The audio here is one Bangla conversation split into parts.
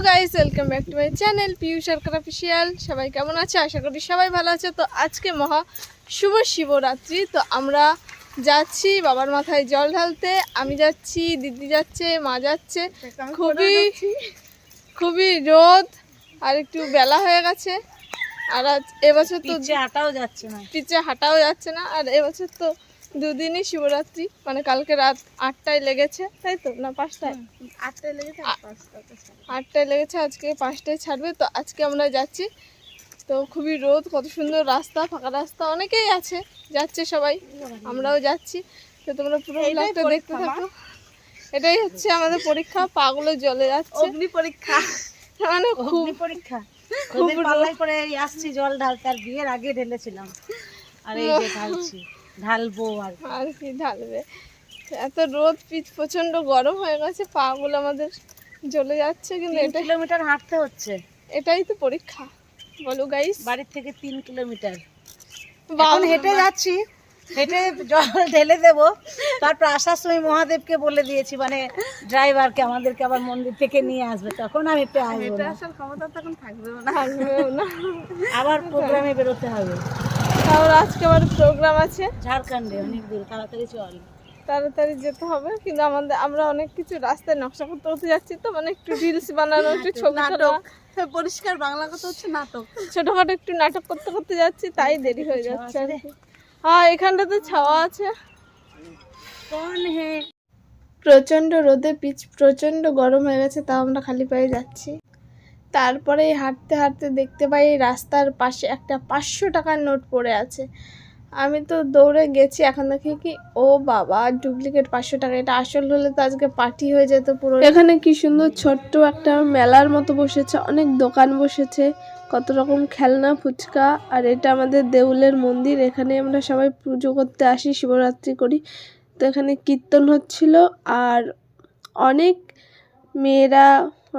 Guys, welcome back to my channel Piyush Sarkar official. সবাই কেমন আছে? আশা করি সবাই ভালো আছে। তো আজকে মহা শুভ শিবরাত্রি। তো আমরা যাচ্ছি বাবার মাথায় জল ঢালতে। আমি যাচ্ছি, দিদি যাচ্ছে, মা যাচ্ছে। খুবই রোদ আর একটু বেলা হয়ে গেছে। আর এবছর তো পিছে হাঁটাও যাচ্ছে না। আর এবছর তো দুদিনই শিবরাত্রি, মানে কালকে রাত 8টায় লেগেছে, তাই তো? না 5টায়? 8টায় লেগেছে, 8টায় লেগেছে, আজকে 5টায় ছাড়বে। তো আজকে আমরা যাচ্ছি। তো খুবই রোদ, কত সুন্দর রাস্তা, ফাঁকা রাস্তা, অনেকেই আছে, যাচ্ছে সবাই, আমরাও যাচ্ছি। তো তোমরা পুরো ব্লগটা দেখতে থাকো। এটাই হচ্ছে আমাদের পরীক্ষা, পাগুলো জ্বলে যাচ্ছে। অগ্নি পরীক্ষা, মানে খুব পরীক্ষা। খুব পাল্লাই করে আসছি জল ঢালতে, আর বিয়ের আগে ঢেলেছিলাম, আর এই যে ঢালছি, ঢালবো আর কি ঢালবে। এত রোদ, পিচ প্রচন্ড গরম হয়ে গেছে, পাগুলো আমাদের জ্বলে যাচ্ছে। কিন্তু 3 কিলোমিটার হাঁটতে হচ্ছে। এটাই তো পরীক্ষা, বলো গাইস। বাড়ির থেকে 3 কিলোমিটার এখন হেঁটে যাচ্ছি, হেঁটে জল ঢেলে দেবো। তারপর আসার সময় মহাদেবকে বলে দিয়েছি, মানে ড্রাইভারকে, আমাদেরকে আবার মন্দির থেকে নিয়ে আসবে, তখন আর হেঁটে আসবো না। আসার ক্ষমতা তখন থাকবেও না। আবার প্রোগ্রামে বেরোতে হবে। তাহলে আজকে আমার প্রোগ্রাম আছে ঝাড়খণ্ডে, অনেক দূর, তাড়াতাড়ি চল। তাড়াতাড়ি যেতে হবে। কিন্তু আমরা অনেক কিছু রাস্তায় নকশা করতে করতে যাচ্ছি, তো মানে একটু রিলস বানানো, একটু ছবি তোলা, পরিষ্কার বাংলা কথা হচ্ছে নাটক, ছোটখাটো একটু নাটক করতে করতে যাচ্ছি, তাই দেরি হয়ে যাচ্ছে আর কি। হ্যাঁ, এখানটাতে ছাওয়া আছে। প্রচন্ড রোদে পিচ প্রচন্ড গরম হয়ে গেছে, তাও আমরা খালি পায়ে যাচ্ছি। তারপরে হাঁটতে হাঁটতে দেখতে পাই রাস্তার পাশে একটা 500 টাকার নোট পড়ে আছে। আমি তো দৌড়ে গেছি, এখন দেখি কি, ও বাবা, ডুপ্লিকেট 500 টাকা। এটা আসল হলে তো আজকে পার্টি হয়ে যেত পুরো। এখানে কি সুন্দর ছোট্ট একটা মেলার মতো বসেছে, অনেক দোকান বসেছে, কত রকম খেলনা, ফুচকা। আর এটা আমাদের দেউলের মন্দির, এখানে আমরা সবাই পুজো করতে আসি, শিবরাত্রি করি। তো এখানে কীর্তন হচ্ছিল, আর অনেক মেয়েরা,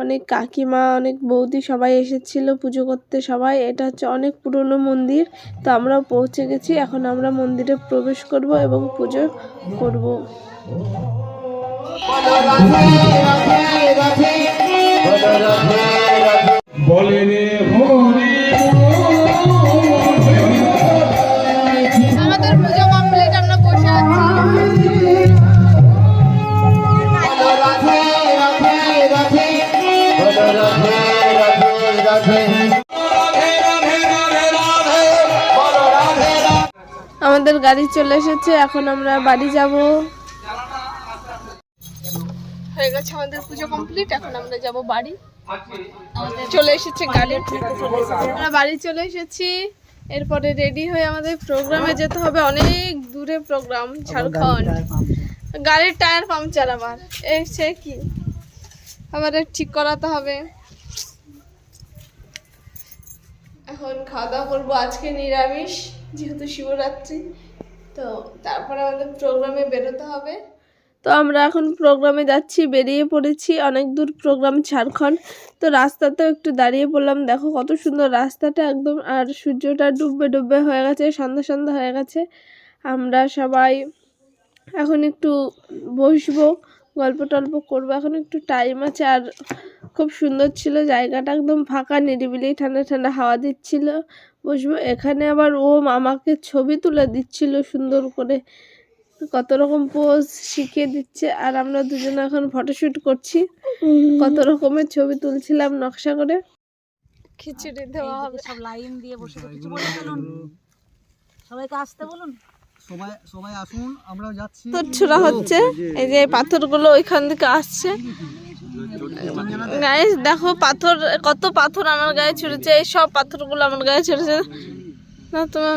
অনেক কাকিমা, অনেক বৌদি সবাই এসেছিল পুজো করতে সবাই। এটা হচ্ছে অনেক পুরনো মন্দির। তো আমরাও পৌঁছে গেছি, এখন আমরা মন্দিরে প্রবেশ করব এবং পুজো করব। আমাদের পুজো কমপ্লিট, আমরা বসে আছি। আমাদের গাড়ি চলে এসেছে, এখন আমরা বাড়ি যাব। হয়ে গেছে আমাদের পুজো কমপ্লিট, এখন আমরা যাব বাড়ি। চলে এসেছে গাড়ি, আমরা বাড়ি চলে এসেছি। এরপরে রেডি হয়ে আমাদের প্রোগ্রামে যেতে হবে, অনেক দূরে প্রোগ্রাম, ঝাড়খণ্ড। গাড়ির টায়ার পাংচার আমার, সে কি আবার ঠিক করাতে হবে। এখন খাওয়া দাওয়া করবো, আজকে নিরামিষ যেহেতু শিবরাত্রি। তো তারপরে আমাদের প্রোগ্রামে বেরোতে হবে। তো আমরা এখন প্রোগ্রামে যাচ্ছি, বেরিয়ে পড়েছি। অনেক দূর প্রোগ্রাম, ঝাড়খণ্ড। তো রাস্তাতেও একটু দাঁড়িয়ে পড়লাম, দেখো কত সুন্দর রাস্তাটা একদম। আর সূর্যটা ডুববে ডুববে হয়ে গেছে, সন্ধ্যা সন্ধ্যা হয়ে গেছে। আমরা সবাই এখন একটু বসবো, গল্প টল্প করবো, এখন একটু টাইম আছে। আর খুব সুন্দর ছিল জায়গাটা, একদম ফাঁকা, নিরিবিলি, ঠান্ডা ঠান্ডা হাওয়া দিচ্ছিল, বসবো এখানে। আবার ও আমাকে ছবি তুলে দিচ্ছিল সুন্দর করে, কত রকম পোজ শিখিয়ে দিচ্ছে। আর আমরা দুজনে এখন ফটোশুট করছি, কত রকমের ছবি তুলছিলাম নকশা করে। খিচুড়ি দেওয়া হবে, সব লাইন দিয়ে বসে কিছু বলে চলুন, সবাইকে আসতে বলুন, সবাই আসুন, আমরাও যাচ্ছি। তো ছোড়া হচ্ছে, এই যে পাথরগুলো ওইখান থেকে আসছে। গাইস দেখো, পাথর, কত পাথর আমার গায়ে ছুড়েছে। এই সব পাথরগুলো আমার গায়ে ছুড়েছে না, তুমি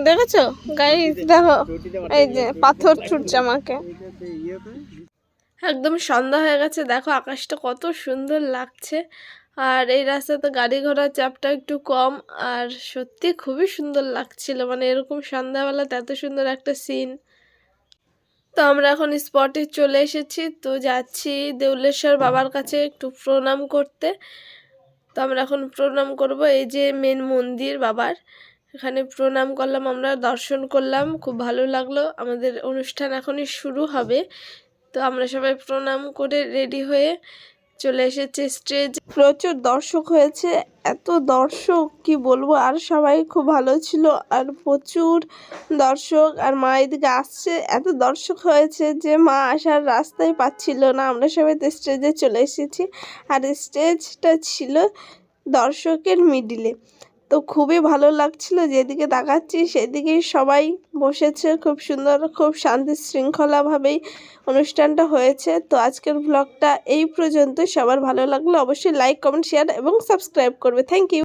দেখেছো গাইস? দেখো, এই যে পাথর ছুটছে আমাকে। একদম সন্ধ্যা হয়ে গেছে, দেখো আকাশটা কত সুন্দর লাগছে। আর এই রাস্তাতে গাড়ি ঘোড়ার চাপটা একটু কম, আর সত্যি খুবই সুন্দর লাগছিল, মানে এরকম সন্ধ্যাবেলাতে এত সুন্দর একটা সিন। তো আমরা এখন স্পটে চলে এসেছি, তো যাচ্ছি দেউলেশ্বর বাবার কাছে একটু প্রণাম করতে। তো আমরা এখন প্রণাম করব, এই যে মেন মন্দির বাবার, এখানে প্রণাম করলাম, আমরা দর্শন করলাম, খুব ভালো লাগলো। আমাদের অনুষ্ঠান এখনই শুরু হবে। তো আমরা সবাই প্রণাম করে রেডি হয়ে চলে এসেছে স্টেজ, প্রচুর দর্শক হয়েছে, এত দর্শক কি বলবো, আর সবাই খুব ভালো ছিল, আর প্রচুর দর্শক। আর মা এদিকে আসছে, এত দর্শক হয়েছে যে মা আসার রাস্তায় পাচ্ছিল না। আমরা সবাই তো স্টেজে চলে এসেছি, আর স্টেজটা ছিল দর্শকের মিডিলে। তো খুবই ভালো লাগছিল, যেদিকে তাকাচ্ছি সেদিকেই সবাই বসেছে, খুব সুন্দর, খুব শান্তি শৃঙ্খলাভাবেই অনুষ্ঠানটা হয়েছে। তো আজকের ব্লগটা এই পর্যন্ত। সবার ভালো লাগলে অবশ্যই লাইক, কমেন্ট, শেয়ার এবং সাবস্ক্রাইব করবে। Thank you.